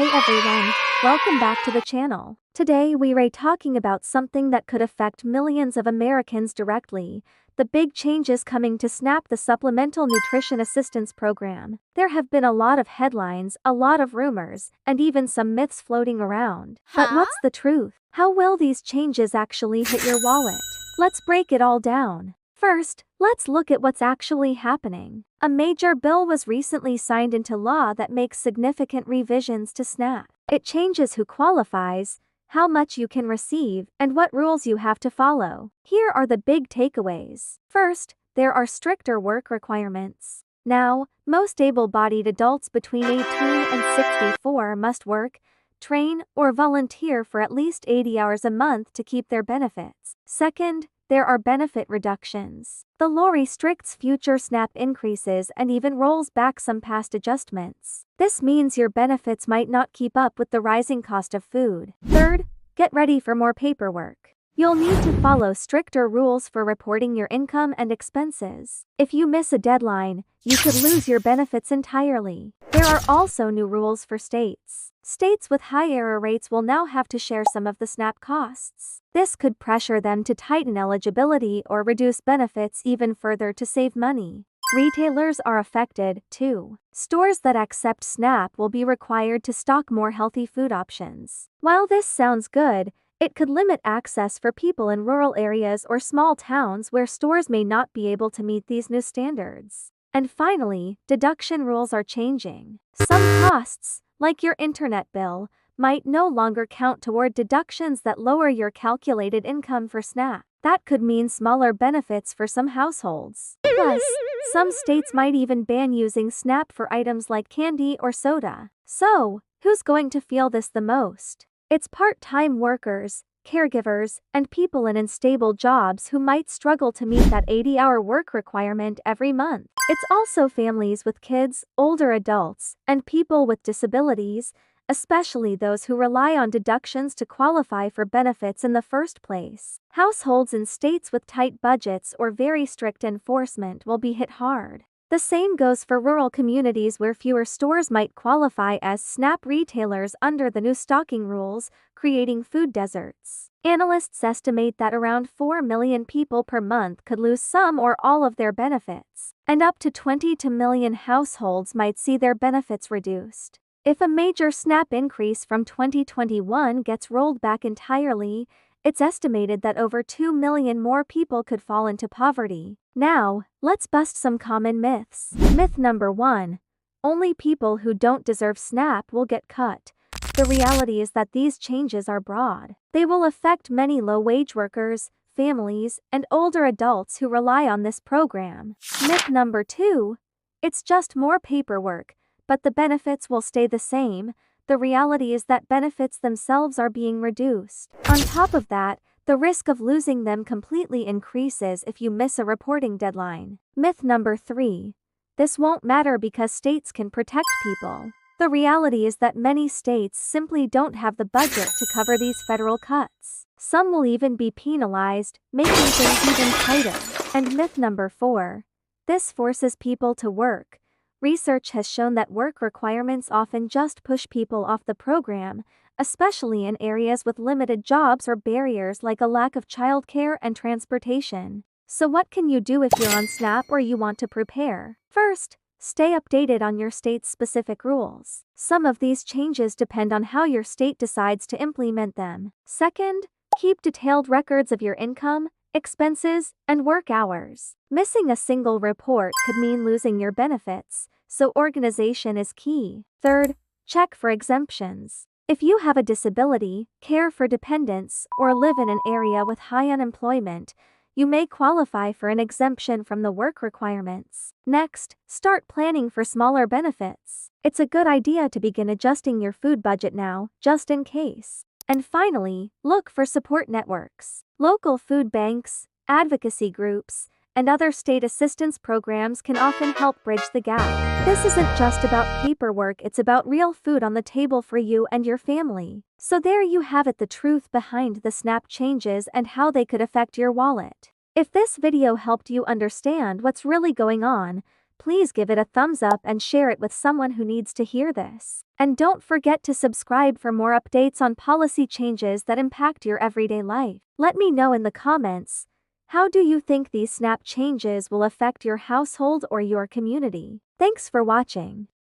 Hey everyone, welcome back to the channel. Today we are talking about something that could affect millions of Americans directly, the big changes coming to SNAP, the Supplemental Nutrition Assistance Program. There have been a lot of headlines, a lot of rumors, and even some myths floating around. But what's the truth? How will these changes actually hit your wallet? Let's break it all down. First, let's look at what's actually happening. A major bill was recently signed into law that makes significant revisions to SNAP. It changes who qualifies, how much you can receive, and what rules you have to follow. Here are the big takeaways. First, there are stricter work requirements. Now, most able-bodied adults between 18 and 64 must work, train, or volunteer for at least 80 hours a month to keep their benefits. Second, there are benefit reductions. The law restricts future SNAP increases and even rolls back some past adjustments. This means your benefits might not keep up with the rising cost of food. Third, get ready for more paperwork. You'll need to follow stricter rules for reporting your income and expenses. If you miss a deadline, you could lose your benefits entirely. There are also new rules for states. States with high error rates will now have to share some of the SNAP costs. This could pressure them to tighten eligibility or reduce benefits even further to save money. Retailers are affected, too. Stores that accept SNAP will be required to stock more healthy food options. While this sounds good, it could limit access for people in rural areas or small towns where stores may not be able to meet these new standards. And finally, deduction rules are changing. Some costs, like your internet bill, might no longer count toward deductions that lower your calculated income for SNAP. That could mean smaller benefits for some households. Plus, some states might even ban using SNAP for items like candy or soda. So, who's going to feel this the most? It's part-time workers, caregivers, and people in unstable jobs who might struggle to meet that 80-hour work requirement every month. It's also families with kids, older adults, and people with disabilities, especially those who rely on deductions to qualify for benefits in the first place. Households in states with tight budgets or very strict enforcement will be hit hard. The same goes for rural communities where fewer stores might qualify as SNAP retailers under the new stocking rules, creating food deserts. Analysts estimate that around 4 million people per month could lose some or all of their benefits, and up to 22 million households might see their benefits reduced. If a major SNAP increase from 2021 gets rolled back entirely, it's estimated that over 2 million more people could fall into poverty. Now, let's bust some common myths. Myth number 1. Only people who don't deserve SNAP will get cut. The reality is that these changes are broad. They will affect many low-wage workers, families, and older adults who rely on this program. Myth number 2. It's just more paperwork, but the benefits will stay the same. The reality is that benefits themselves are being reduced. On top of that, the risk of losing them completely increases if you miss a reporting deadline. Myth number 3. This won't matter because states can protect people. The reality is that many states simply don't have the budget to cover these federal cuts. Some will even be penalized, making things even tighter. And myth number 4. This forces people to work. Research has shown that work requirements often just push people off the program, especially in areas with limited jobs or barriers like a lack of childcare and transportation. So what can you do if you're on SNAP or you want to prepare? First, stay updated on your state's specific rules. Some of these changes depend on how your state decides to implement them. Second, keep detailed records of your income, expenses, and work hours. Missing a single report could mean losing your benefits, so organization is key. Third, check for exemptions. If you have a disability, care for dependents, or live in an area with high unemployment, you may qualify for an exemption from the work requirements. Next, start planning for smaller benefits. It's a good idea to begin adjusting your food budget now, just in case. And finally, look for support networks. Local food banks, advocacy groups, and other state assistance programs can often help bridge the gap. This isn't just about paperwork, it's about real food on the table for you and your family. So there you have it, the truth behind the SNAP changes and how they could affect your wallet. If this video helped you understand what's really going on, please give it a thumbs up and share it with someone who needs to hear this. And don't forget to subscribe for more updates on policy changes that impact your everyday life. Let me know in the comments, how do you think these SNAP changes will affect your household or your community? Thanks for watching.